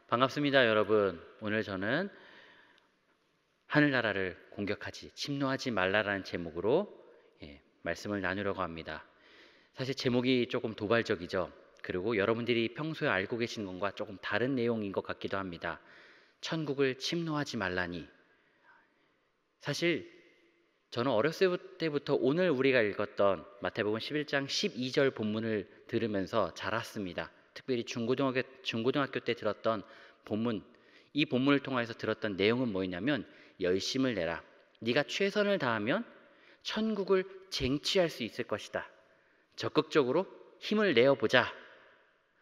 반갑습니다, 여러분. 오늘 저는 하늘나라를 공격하지, 침노하지 말라라는 제목으로 말씀을 나누려고 합니다. 사실 제목이 조금 도발적이죠. 그리고 여러분들이 평소에 알고 계신 것과 조금 다른 내용인 것 같기도 합니다. 천국을 침노하지 말라니. 사실 저는 어렸을 때부터 오늘 우리가 읽었던 마태복음 11장 12절 본문을 들으면서 자랐습니다. 특별히 중고등학교 때 들었던 본문, 이 본문을 통해서 들었던 내용은 뭐였냐면 열심을 내라. 네가 최선을 다하면 천국을 쟁취할 수 있을 것이다. 적극적으로 힘을 내어보자.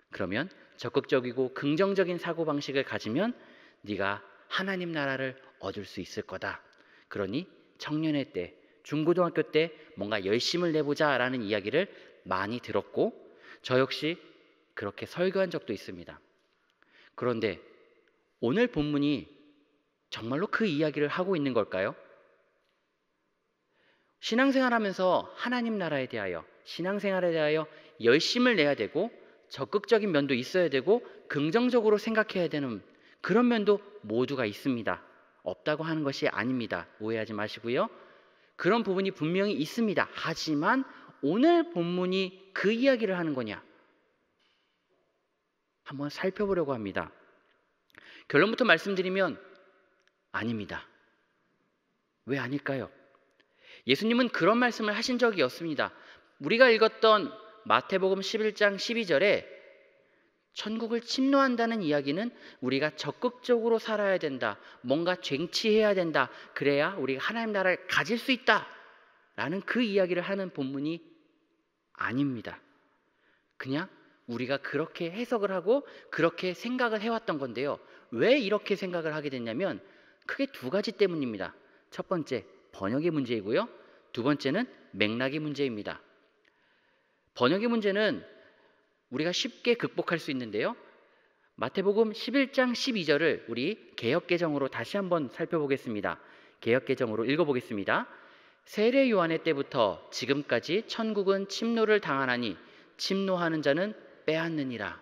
그러면 적극적이고 긍정적인 사고방식을 가지면 네가 하나님 나라를 얻을 수 있을 거다. 그러니 청년의 때, 중고등학교 때 뭔가 열심을 내보자라는 이야기를 많이 들었고 저 역시 그렇게 설교한 적도 있습니다. 그런데 오늘 본문이 정말로 그 이야기를 하고 있는 걸까요? 신앙생활하면서 하나님 나라에 대하여, 신앙생활에 대하여 열심을 내야 되고 적극적인 면도 있어야 되고 긍정적으로 생각해야 되는 그런 면도 모두가 있습니다. 없다고 하는 것이 아닙니다. 오해하지 마시고요. 그런 부분이 분명히 있습니다. 하지만 오늘 본문이 그 이야기를 하는 거냐? 한번 살펴보려고 합니다. 결론부터 말씀드리면 아닙니다. 왜 아닐까요? 예수님은 그런 말씀을 하신 적이 없습니다. 우리가 읽었던 마태복음 11장 12절에 천국을 침노한다는 이야기는 우리가 적극적으로 살아야 된다. 뭔가 쟁취해야 된다. 그래야 우리가 하나님 나라를 가질 수 있다. 라는 그 이야기를 하는 본문이 아닙니다. 그냥 우리가 그렇게 해석을 하고 그렇게 생각을 해왔던 건데요. 왜 이렇게 생각을 하게 됐냐면 크게 두 가지 때문입니다. 첫 번째, 번역의 문제이고요. 두 번째는 맥락의 문제입니다. 번역의 문제는 우리가 쉽게 극복할 수 있는데요. 마태복음 11장 12절을 우리 개역개정으로 다시 한번 살펴보겠습니다. 개역개정으로 읽어보겠습니다. 세례 요한의 때부터 지금까지 천국은 침노를 당하나니 침노하는 자는 빼앗느니라.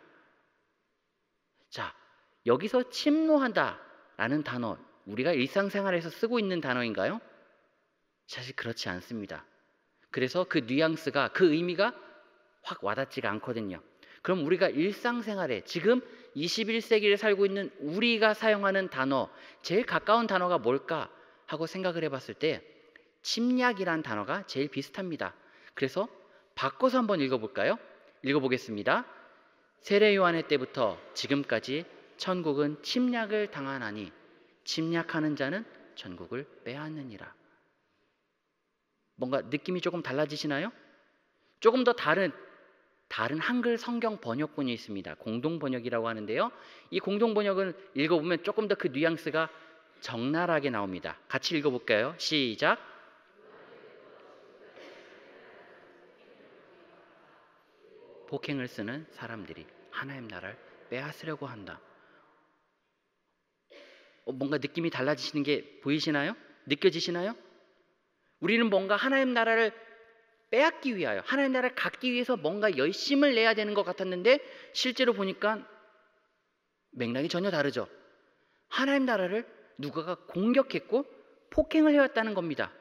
자, 여기서 침노한다 라는 단어, 우리가 일상생활에서 쓰고 있는 단어인가요? 사실 그렇지 않습니다. 그래서 그 뉘앙스가, 그 의미가 확 와닿지가 않거든요. 그럼 우리가 일상생활에 지금 21세기를 살고 있는 우리가 사용하는 단어, 제일 가까운 단어가 뭘까 하고 생각을 해봤을 때 침략이란 단어가 제일 비슷합니다. 그래서 바꿔서 한번 읽어볼까요? 읽어보겠습니다. 세례 요한의 때부터 지금까지 천국은 침략을 당하나니 침략하는 자는 천국을 빼앗느니라. 뭔가 느낌이 조금 달라지시나요? 조금 더 다른 한글 성경 번역본이 있습니다. 공동 번역이라고 하는데요. 이 공동 번역을 읽어보면 조금 더 그 뉘앙스가 적나라하게 나옵니다. 같이 읽어볼까요? 시작. 폭행을 쓰는 사람들이 하나님 나라를 빼앗으려고 한다. 뭔가 느낌이 달라지시는 게 보이시나요? 느껴지시나요? 우리는 뭔가 하나님 나라를 빼앗기 위하여, 하나님 나라를 갖기 위해서 뭔가 열심을 내야 되는 것 같았는데 실제로 보니까 맥락이 전혀 다르죠. 하나님 나라를 누가가 공격했고 폭행을 해왔다는 겁니다.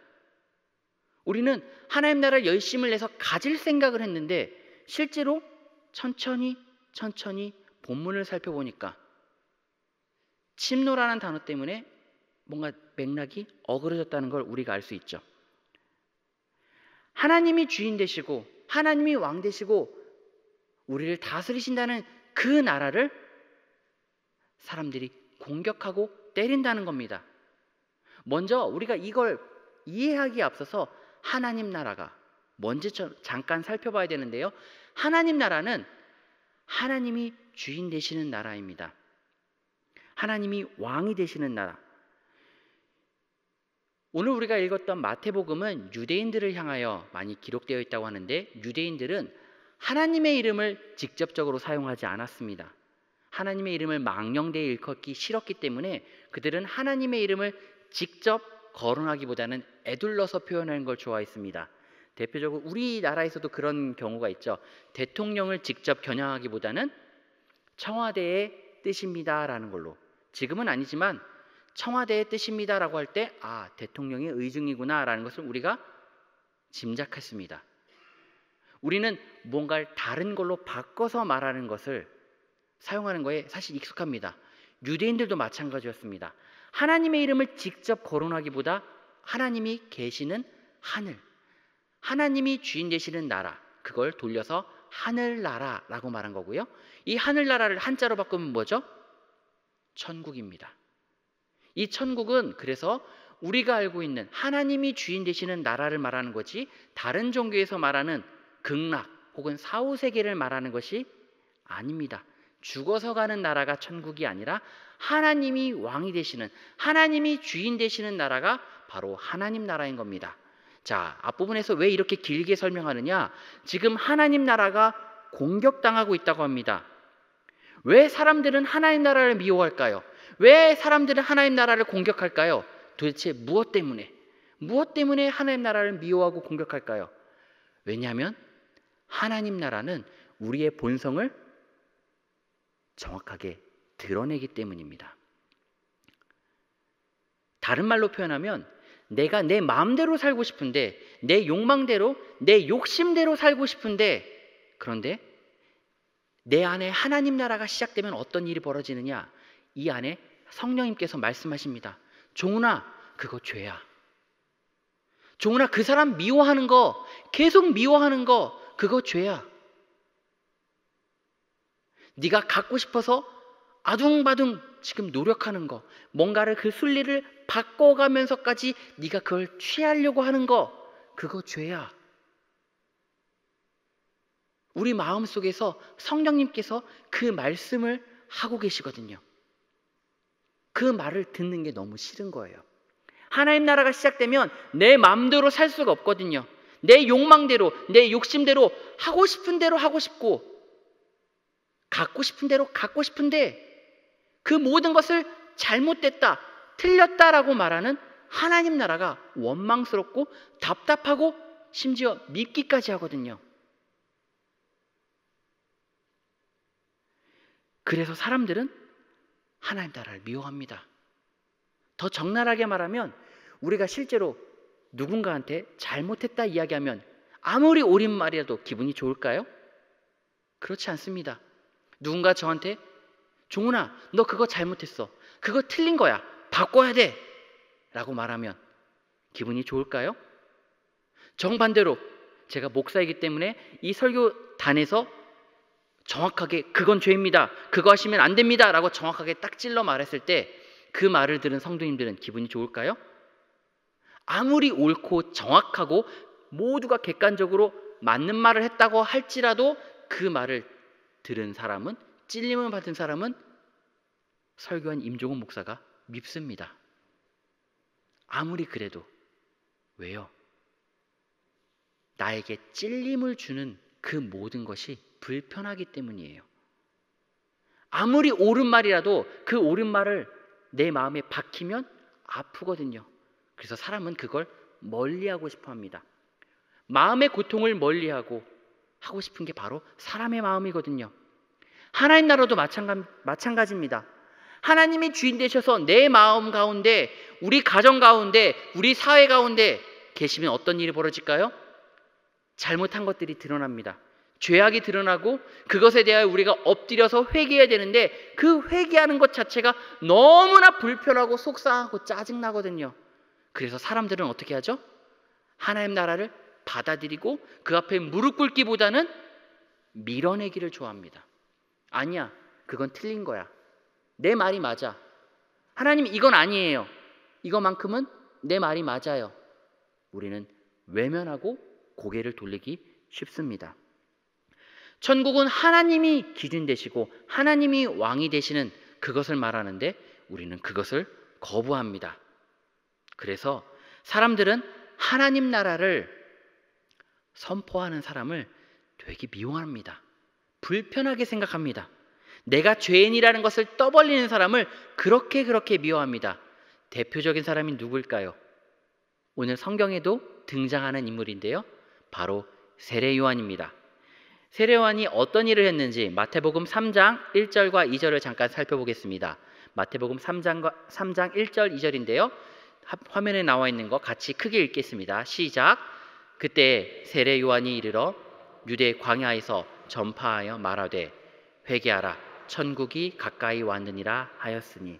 우리는 하나님 나라를 열심을 내서 가질 생각을 했는데 실제로 천천히 본문을 살펴보니까 침노라는 단어 때문에 뭔가 맥락이 어그러졌다는 걸 우리가 알 수 있죠. 하나님이 주인 되시고 하나님이 왕 되시고 우리를 다스리신다는 그 나라를 사람들이 공격하고 때린다는 겁니다. 먼저 우리가 이걸 이해하기에 앞서서 하나님 나라가 뭔지 잠깐 살펴봐야 되는데요. 하나님 나라는 하나님이 주인 되시는 나라입니다. 하나님이 왕이 되시는 나라. 오늘 우리가 읽었던 마태복음은 유대인들을 향하여 많이 기록되어 있다고 하는데 유대인들은 하나님의 이름을 직접적으로 사용하지 않았습니다. 하나님의 이름을 망령되이 일컫기 싫었기 때문에 그들은 하나님의 이름을 직접 거론하기보다는 에둘러서 표현하는 걸 좋아했습니다. 대표적으로 우리나라에서도 그런 경우가 있죠. 대통령을 직접 겨냥하기보다는 청와대에 뜻입니다라는 걸로, 지금은 아니지만 청와대의 뜻입니다라고 할 때 대통령의 의중이구나라는 것을 우리가 짐작했습니다. 우리는 뭔가를 다른 걸로 바꿔서 말하는 것을 사용하는 거에 사실 익숙합니다. 유대인들도 마찬가지였습니다. 하나님의 이름을 직접 거론하기보다 하나님이 계시는 하늘, 하나님이 주인 되시는 나라, 그걸 돌려서 하늘나라라고 말한 거고요. 이 하늘나라를 한자로 바꾸면 뭐죠? 천국입니다. 이 천국은 그래서 우리가 알고 있는 하나님이 주인 되시는 나라를 말하는 거지, 다른 종교에서 말하는 극락 혹은 사후세계를 말하는 것이 아닙니다. 죽어서 가는 나라가 천국이 아니라 하나님이 왕이 되시는, 하나님이 주인 되시는 나라가 바로 하나님 나라인 겁니다. 자, 앞부분에서 왜 이렇게 길게 설명하느냐? 지금 하나님 나라가 공격당하고 있다고 합니다. 왜 사람들은 하나님 나라를 미워할까요? 왜 사람들은 하나님 나라를 공격할까요? 도대체 무엇 때문에 하나님 나라를 미워하고 공격할까요? 왜냐하면 하나님 나라는 우리의 본성을 정확하게 드러내기 때문입니다. 다른 말로 표현하면 내가 내 마음대로 살고 싶은데, 내 욕망대로, 내 욕심대로 살고 싶은데, 그런데 내 안에 하나님 나라가 시작되면 어떤 일이 벌어지느냐? 이 안에 성령님께서 말씀하십니다. 종훈아, 그거 죄야. 종훈아, 그 사람 미워하는 거, 계속 미워하는 거, 그거 죄야. 네가 갖고 싶어서 아둥바둥 지금 노력하는 거, 뭔가를 그 순리를 바꿔가면서까지 네가 그걸 취하려고 하는 거, 그거 죄야. 우리 마음속에서 성령님께서 그 말씀을 하고 계시거든요. 그 말을 듣는 게 너무 싫은 거예요. 하나님 나라가 시작되면 내 마음대로 살 수가 없거든요. 내 욕망대로, 내 욕심대로 하고 싶은 대로 하고 싶고, 갖고 싶은 대로 갖고 싶은데, 그 모든 것을 잘못됐다, 틀렸다라고 말하는 하나님 나라가 원망스럽고 답답하고 심지어 밉기까지 하거든요. 그래서 사람들은 하나님 나라를 미워합니다. 더 적나라하게 말하면 우리가 실제로 누군가한테 잘못했다 이야기하면 아무리 옳은 말이라도 기분이 좋을까요? 그렇지 않습니다. 누군가 저한테 종훈아, 너 그거 잘못했어. 그거 틀린 거야. 바꿔야 돼. 라고 말하면 기분이 좋을까요? 정반대로 제가 목사이기 때문에 이 설교단에서 정확하게 그건 죄입니다, 그거 하시면 안 됩니다 라고 정확하게 딱 찔러 말했을 때 그 말을 들은 성도님들은 기분이 좋을까요? 아무리 옳고 정확하고 모두가 객관적으로 맞는 말을 했다고 할지라도 그 말을 들은 사람은, 찔림을 받은 사람은 설교한 임종훈 목사가 밉습니다. 아무리 그래도. 왜요? 나에게 찔림을 주는 그 모든 것이 불편하기 때문이에요. 아무리 옳은 말이라도 그 옳은 말을 내 마음에 박히면 아프거든요. 그래서 사람은 그걸 멀리하고 싶어 합니다. 마음의 고통을 멀리하고 하고 싶은 게 바로 사람의 마음이거든요. 하나님 나라도 마찬가지입니다. 하나님이 주인 되셔서 내 마음 가운데, 우리 가정 가운데, 우리 사회 가운데 계시면 어떤 일이 벌어질까요? 잘못한 것들이 드러납니다. 죄악이 드러나고 그것에 대하여 우리가 엎드려서 회개해야 되는데 그 회개하는 것 자체가 너무나 불편하고 속상하고 짜증나거든요. 그래서 사람들은 어떻게 하죠? 하나님 나라를 받아들이고 그 앞에 무릎 꿇기보다는 밀어내기를 좋아합니다. 아니야, 그건 틀린 거야. 내 말이 맞아. 하나님, 이건 아니에요. 이거만큼은 내 말이 맞아요. 우리는 외면하고 고개를 돌리기 쉽습니다. 천국은 하나님이 기준 되시고 하나님이 왕이 되시는 그것을 말하는데 우리는 그것을 거부합니다. 그래서 사람들은 하나님 나라를 선포하는 사람을 되게 미워합니다. 불편하게 생각합니다. 내가 죄인이라는 것을 떠벌리는 사람을 그렇게 미워합니다. 대표적인 사람이 누구일까요? 오늘 성경에도 등장하는 인물인데요. 바로 세례 요한입니다. 세례요한이 어떤 일을 했는지 마태복음 3장 1절과 2절을 잠깐 살펴보겠습니다. 마태복음 3장 1절 2절인데요. 화면에 나와 있는 거 같이 크게 읽겠습니다. 시작. 그때 세례 요한이 이르러 유대 광야에서 전파하여 말하되 회개하라 천국이 가까이 왔느니라 하였으니.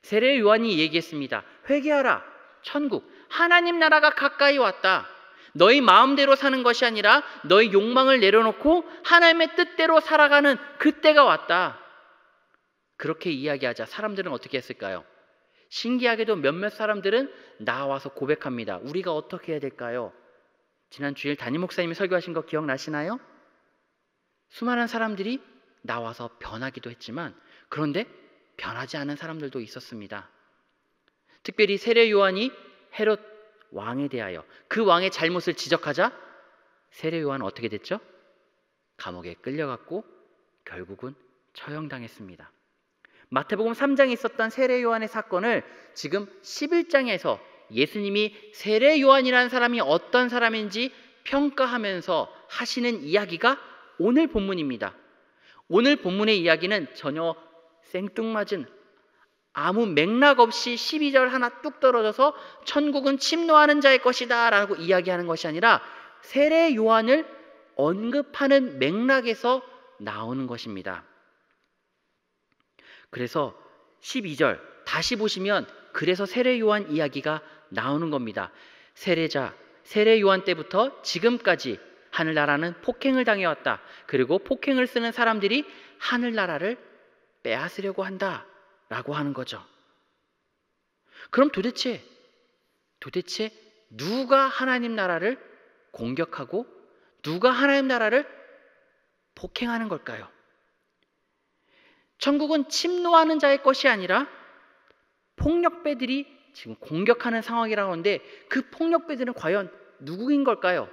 세례 요한이 얘기했습니다. 회개하라 천국, 하나님 나라가 가까이 왔다. 너희 마음대로 사는 것이 아니라 너희 욕망을 내려놓고 하나님의 뜻대로 살아가는 그때가 왔다. 그렇게 이야기하자 사람들은 어떻게 했을까요? 신기하게도 몇몇 사람들은 나와서 고백합니다. 우리가 어떻게 해야 될까요? 지난 주일 담임 목사님이 설교하신 거 기억나시나요? 수많은 사람들이 나와서 변하기도 했지만 그런데 변하지 않은 사람들도 있었습니다. 특별히 세례 요한이 헤롯 왕에 대하여 그 왕의 잘못을 지적하자 세례 요한은 어떻게 됐죠? 감옥에 끌려갔고 결국은 처형당했습니다. 마태복음 3장에 있었던 세례 요한의 사건을 지금 11장에서 예수님이 세례 요한이라는 사람이 어떤 사람인지 평가하면서 하시는 이야기가 오늘 본문입니다. 오늘 본문의 이야기는 전혀 생뚱맞은 아무 맥락 없이 12절 하나 뚝 떨어져서 천국은 침노하는 자의 것이다 라고 이야기하는 것이 아니라 세례 요한을 언급하는 맥락에서 나오는 것입니다. 그래서 12절 다시 보시면 그래서 세례 요한 이야기가 나오는 겁니다. 세례 요한 때부터 지금까지 하늘나라는 폭행을 당해왔다. 그리고 폭행을 쓰는 사람들이 하늘나라를 빼앗으려고 한다 라고 하는 거죠. 그럼 도대체 누가 하나님 나라를 공격하고 누가 하나님 나라를 폭행하는 걸까요? 천국은 침노하는 자의 것이 아니라 폭력배들이 지금 공격하는 상황이라고 하는데 그 폭력배들은 과연 누구인 걸까요?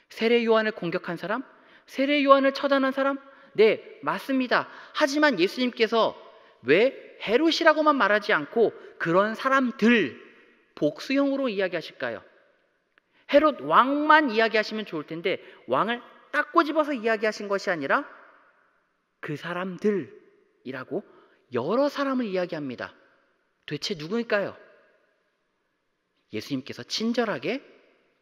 세례 요한을 공격한 사람? 세례 요한을 처단한 사람? 네, 맞습니다. 하지만 예수님께서 왜 헤롯이라고만 말하지 않고 그런 사람들 복수형으로 이야기하실까요? 헤롯 왕만 이야기하시면 좋을 텐데 왕을 딱 꼬집어서 이야기하신 것이 아니라 그 사람들이라고 여러 사람을 이야기합니다. 도대체 누구일까요? 예수님께서 친절하게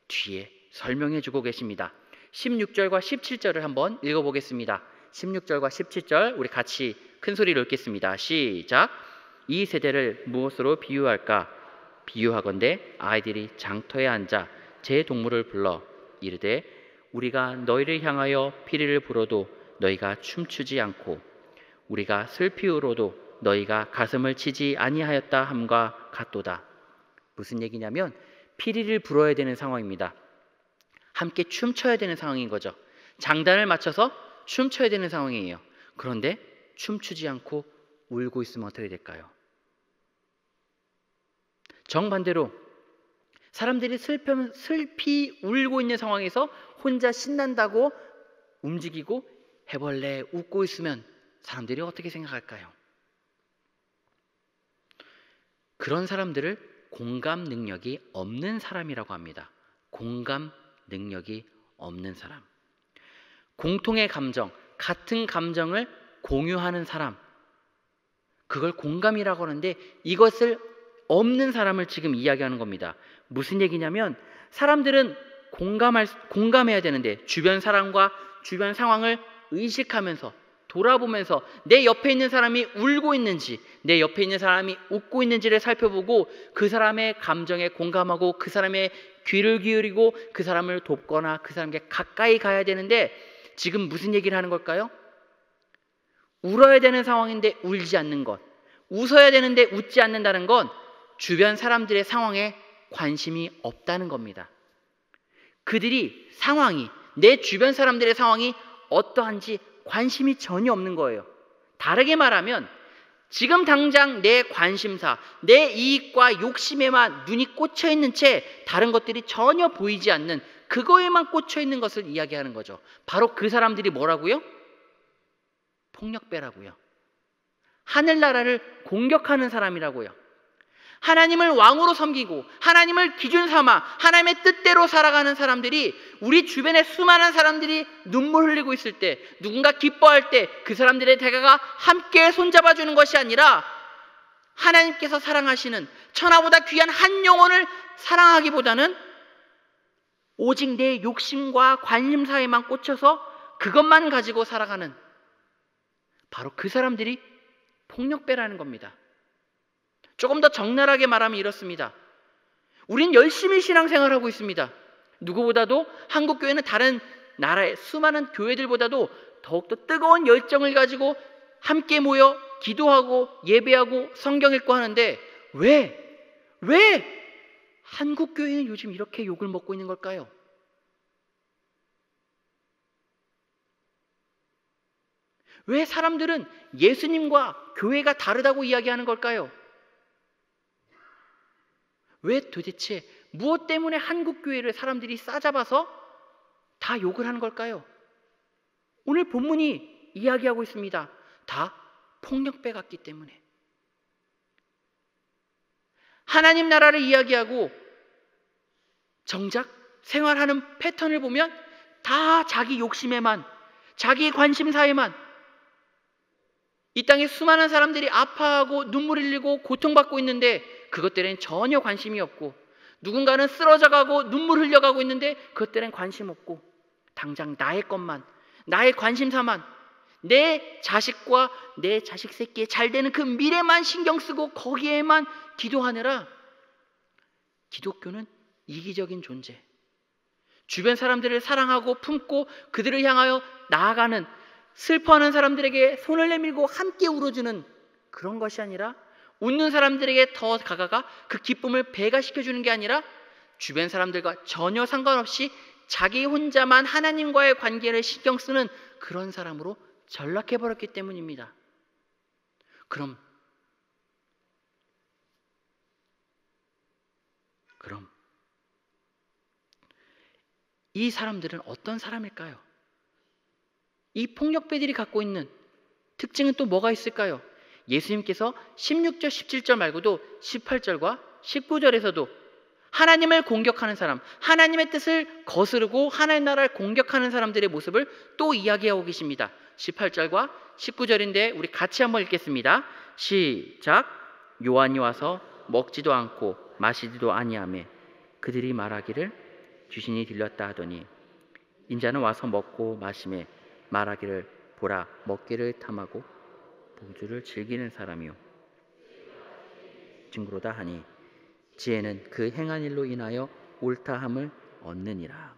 뒤에 설명해 주고 계십니다. 16절과 17절을 한번 읽어보겠습니다. 16절과 17절 우리 같이 큰 소리로 읽겠습니다. 시작. 이 세대를 무엇으로 비유할까? 비유하건대 아이들이 장터에 앉아 제 동물을 불러 이르되 우리가 너희를 향하여 피리를 불어도 너희가 춤추지 않고 우리가 슬피 울어도 너희가 가슴을 치지 아니하였다 함과 같도다. 무슨 얘기냐면 피리를 불어야 되는 상황입니다. 함께 춤춰야 되는 상황인 거죠. 장단을 맞춰서 춤춰야 되는 상황이에요. 그런데 춤추지 않고 울고 있으면 어떻게 될까요? 정반대로 사람들이 슬피 울고 있는 상황에서 혼자 신난다고 움직이고 해벌레 웃고 있으면 사람들이 어떻게 생각할까요? 그런 사람들을 공감 능력이 없는 사람이라고 합니다. 공감 능력이 없는 사람. 공통의 감정, 같은 감정을 공유하는 사람. 그걸 공감이라고 하는데 이것을 없는 사람을 지금 이야기하는 겁니다. 무슨 얘기냐면 사람들은 공감해야 되는데 주변 사람과 주변 상황을 의식하면서 돌아보면서 내 옆에 있는 사람이 울고 있는지 내 옆에 있는 사람이 웃고 있는지를 살펴보고 그 사람의 감정에 공감하고 그 사람의 귀를 기울이고 그 사람을 돕거나 그 사람에게 가까이 가야 되는데 지금 무슨 얘기를 하는 걸까요? 울어야 되는 상황인데 울지 않는 것, 웃어야 되는데 웃지 않는다는 건 주변 사람들의 상황에 관심이 없다는 겁니다. 그들이 상황이 내 주변 사람들의 상황이 어떠한지 관심이 전혀 없는 거예요. 다르게 말하면 지금 당장 내 관심사, 내 이익과 욕심에만 눈이 꽂혀 있는 채 다른 것들이 전혀 보이지 않는 그거에만 꽂혀 있는 것을 이야기하는 거죠. 바로 그 사람들이 뭐라고요? 폭력배라고요. 하늘나라를 공격하는 사람이라고요. 하나님을 왕으로 섬기고 하나님을 기준 삼아 하나님의 뜻대로 살아가는 사람들이, 우리 주변에 수많은 사람들이 눈물 흘리고 있을 때, 누군가 기뻐할 때 그 사람들의 대가가 함께 손잡아 주는 것이 아니라 하나님께서 사랑하시는 천하보다 귀한 한 영혼을 사랑하기보다는 오직 내 욕심과 관심사에만 꽂혀서 그것만 가지고 살아가는, 바로 그 사람들이 폭력배라는 겁니다. 조금 더 적나라하게 말하면 이렇습니다. 우린 열심히 신앙생활하고 있습니다. 누구보다도 한국교회는 다른 나라의 수많은 교회들보다도 더욱더 뜨거운 열정을 가지고 함께 모여 기도하고 예배하고 성경 읽고 하는데 왜 한국교회는 요즘 이렇게 욕을 먹고 있는 걸까요? 왜 사람들은 예수님과 교회가 다르다고 이야기하는 걸까요? 왜 도대체 무엇 때문에 한국교회를 사람들이 싸잡아서 다 욕을 하는 걸까요? 오늘 본문이 이야기하고 있습니다. 다 폭력배 같기 때문에. 하나님 나라를 이야기하고 정작 생활하는 패턴을 보면 다 자기 욕심에만, 자기 관심사에만, 이 땅에 수많은 사람들이 아파하고 눈물 흘리고 고통받고 있는데 그것들엔 전혀 관심이 없고, 누군가는 쓰러져가고 눈물 흘려가고 있는데 그것들엔 관심 없고, 당장 나의 것만, 나의 관심사만, 내 자식과 내 자식 새끼의 잘되는 그 미래만 신경 쓰고 거기에만 기도하느라 기독교는 이기적인 존재, 주변 사람들을 사랑하고 품고 그들을 향하여 나아가는, 슬퍼하는 사람들에게 손을 내밀고 함께 울어주는 그런 것이 아니라, 웃는 사람들에게 더 다가가 그 기쁨을 배가시켜주는 게 아니라 주변 사람들과 전혀 상관없이 자기 혼자만 하나님과의 관계를 신경 쓰는 그런 사람으로 전락해버렸기 때문입니다. 그럼 이 사람들은 어떤 사람일까요? 이 폭력배들이 갖고 있는 특징은 또 뭐가 있을까요? 예수님께서 16절, 17절 말고도 18절과 19절에서도 하나님을 공격하는 사람, 하나님의 뜻을 거스르고 하나님 나라를 공격하는 사람들의 모습을 또 이야기하고 계십니다. 18절과 19절인데 우리 같이 한번 읽겠습니다. 시작. 요한이 와서 먹지도 않고 마시지도 아니하매 그들이 말하기를 귀신이 들렸다 하더니 인자는 와서 먹고 마시매 말하기를 보라 먹기를 탐하고 포도주를 즐기는 사람이요 증거로다 하니 지혜는 그 행한 일로 인하여 옳다함을 얻느니라.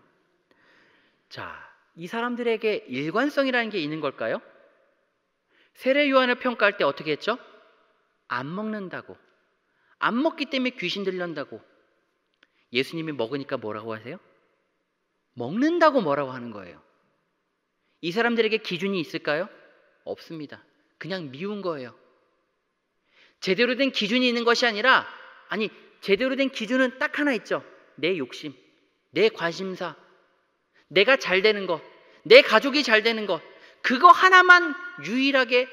자, 이 사람들에게 일관성이라는 게 있는 걸까요? 세례 요한을 평가할 때 어떻게 했죠? 안 먹는다고, 안 먹기 때문에 귀신 들린다고. 예수님이 먹으니까 뭐라고 하세요? 먹는다고 뭐라고 하는 거예요. 이 사람들에게 기준이 있을까요? 없습니다. 그냥 미운 거예요. 제대로 된 기준이 있는 것이 아니라, 아니 제대로 된 기준은 딱 하나 있죠. 내 욕심, 내 관심사, 내가 잘 되는 것, 내 가족이 잘 되는 것, 그거 하나만 유일하게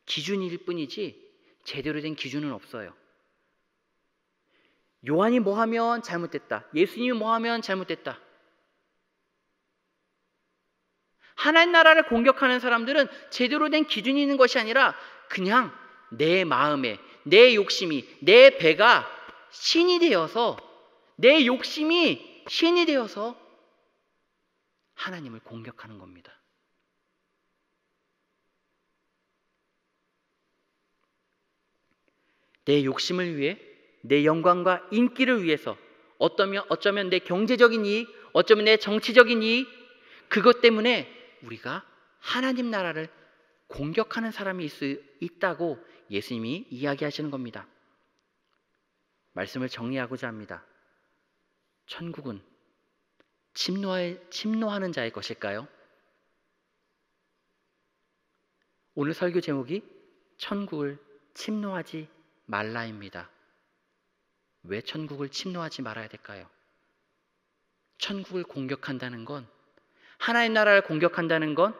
기준일 뿐이지 제대로 된 기준은 없어요. 요한이 뭐 하면 잘못됐다, 예수님이 뭐 하면 잘못됐다. 하나님 나라를 공격하는 사람들은 제대로 된 기준이 있는 것이 아니라 그냥 내 마음에, 내 욕심이, 내 배가 신이 되어서, 내 욕심이 신이 되어서 하나님을 공격하는 겁니다. 내 욕심을 위해, 내 영광과 인기를 위해서, 어쩌면 내 경제적인 이익, 어쩌면 내 정치적인 이익, 그것 때문에 우리가 하나님 나라를 공격하는 사람이 있다고 예수님이 이야기하시는 겁니다. 말씀을 정리하고자 합니다. 천국은 침노하는 자의 것일까요? 오늘 설교 제목이 천국을 침노하지 말라입니다. 왜 천국을 침노하지 말아야 될까요? 천국을 공격한다는 건, 하나님 나라를 공격한다는 건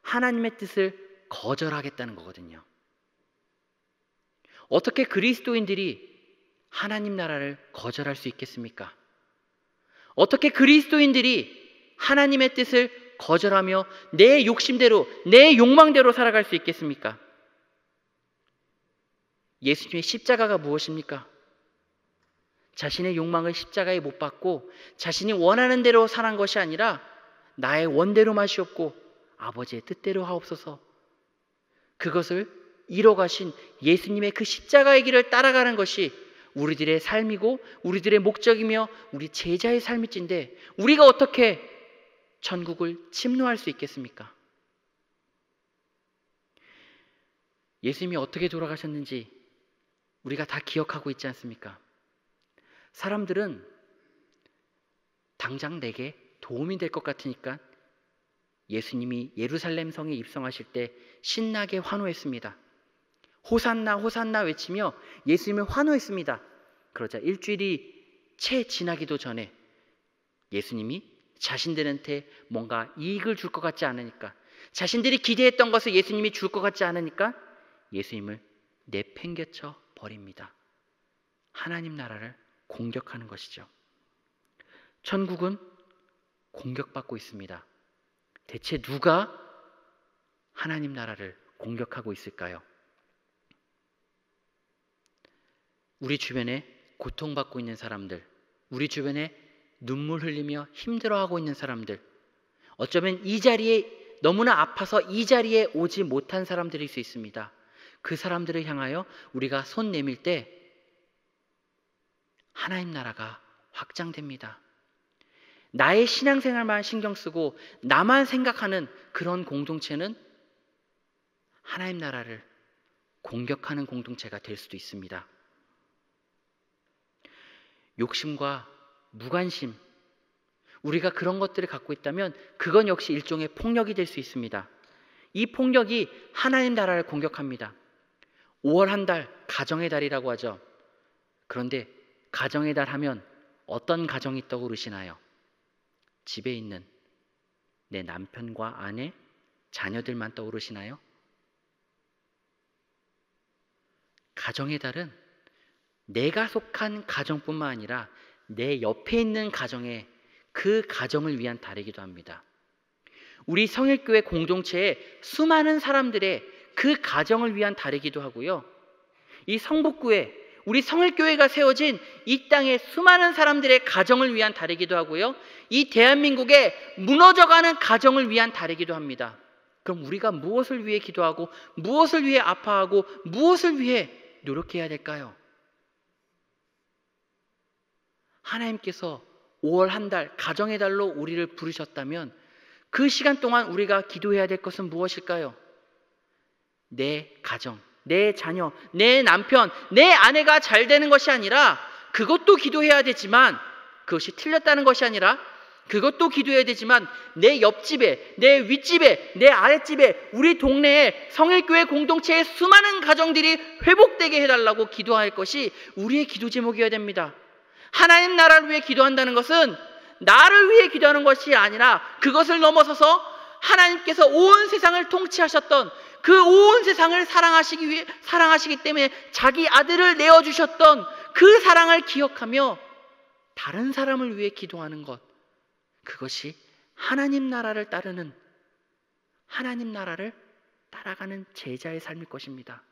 하나님의 뜻을 거절하겠다는 거거든요. 어떻게 그리스도인들이 하나님 나라를 거절할 수 있겠습니까? 어떻게 그리스도인들이 하나님의 뜻을 거절하며 내 욕심대로, 내 욕망대로 살아갈 수 있겠습니까? 예수님의 십자가가 무엇입니까? 자신의 욕망을 십자가에 못 박고 자신이 원하는 대로 살한 것이 아니라 나의 원대로 마시옵고 아버지의 뜻대로 하옵소서. 그것을 이뤄가신 예수님의 그 십자가의 길을 따라가는 것이 우리들의 삶이고 우리들의 목적이며 우리 제자의 삶일진데 우리가 어떻게 천국을 침노할 수 있겠습니까? 예수님이 어떻게 돌아가셨는지 우리가 다 기억하고 있지 않습니까? 사람들은 당장 내게 도움이 될 것 같으니까 예수님이 예루살렘 성에 입성하실 때 신나게 환호했습니다. 호산나 호산나 외치며 예수님을 환호했습니다. 그러자 일주일이 채 지나기도 전에 예수님이 자신들한테 뭔가 이익을 줄 것 같지 않으니까, 자신들이 기대했던 것을 예수님이 줄 것 같지 않으니까 예수님을 내팽개쳐 버립니다. 하나님 나라를 공격하는 것이죠. 천국은 공격받고 있습니다. 대체 누가 하나님 나라를 공격하고 있을까요? 우리 주변에 고통받고 있는 사람들, 우리 주변에 눈물 흘리며 힘들어하고 있는 사람들, 어쩌면 이 자리에 너무나 아파서 이 자리에 오지 못한 사람들일 수 있습니다. 그 사람들을 향하여 우리가 손 내밀 때 하나님 나라가 확장됩니다. 나의 신앙생활만 신경 쓰고 나만 생각하는 그런 공동체는 하나님 나라를 공격하는 공동체가 될 수도 있습니다. 욕심과 무관심, 우리가 그런 것들을 갖고 있다면 그건 역시 일종의 폭력이 될 수 있습니다. 이 폭력이 하나님 나라를 공격합니다. 5월 한 달 가정의 달이라고 하죠. 그런데 가정의 달 하면 어떤 가정이 떠오르시나요? 집에 있는 내 남편과 아내, 자녀들만 떠오르시나요? 가정의 달은 내가 속한 가정뿐만 아니라 내 옆에 있는 가정에 그 가정을 위한 달이기도 합니다. 우리 성일교회 공동체의 수많은 사람들의 그 가정을 위한 달이기도 하고요. 이 성북구에 우리 성일교회가 세워진 이 땅의 수많은 사람들의 가정을 위한 달이기도 하고요. 이 대한민국의 무너져가는 가정을 위한 달이기도 합니다. 그럼 우리가 무엇을 위해 기도하고 무엇을 위해 아파하고 무엇을 위해 노력해야 될까요? 하나님께서 5월 한 달 가정의 달로 우리를 부르셨다면 그 시간 동안 우리가 기도해야 될 것은 무엇일까요? 내 가정, 내 자녀, 내 남편, 내 아내가 잘 되는 것이 아니라 그것도 기도해야 되지만, 그것이 틀렸다는 것이 아니라 그것도 기도해야 되지만 내 옆집에, 내 윗집에, 내 아랫집에, 우리 동네에 성일교회 공동체의 수많은 가정들이 회복되게 해달라고 기도할 것이 우리의 기도 제목이어야 됩니다. 하나님 나라를 위해 기도한다는 것은 나를 위해 기도하는 것이 아니라 그것을 넘어서서 하나님께서 온 세상을 통치하셨던 그 온 세상을 사랑하시기 때문에 자기 아들을 내어주셨던 그 사랑을 기억하며 다른 사람을 위해 기도하는 것, 그것이 하나님 나라를 따르는, 하나님 나라를 따라가는 제자의 삶일 것입니다.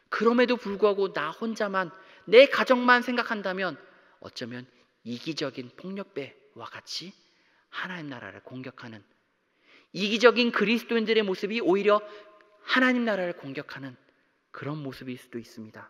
그럼에도 불구하고 나 혼자만, 내 가정만 생각한다면 어쩌면 이기적인 폭력배와 같이 하나님 나라를 공격하는, 이기적인 그리스도인들의 모습이 오히려 하나님 나라를 공격하는 그런 모습일 수도 있습니다.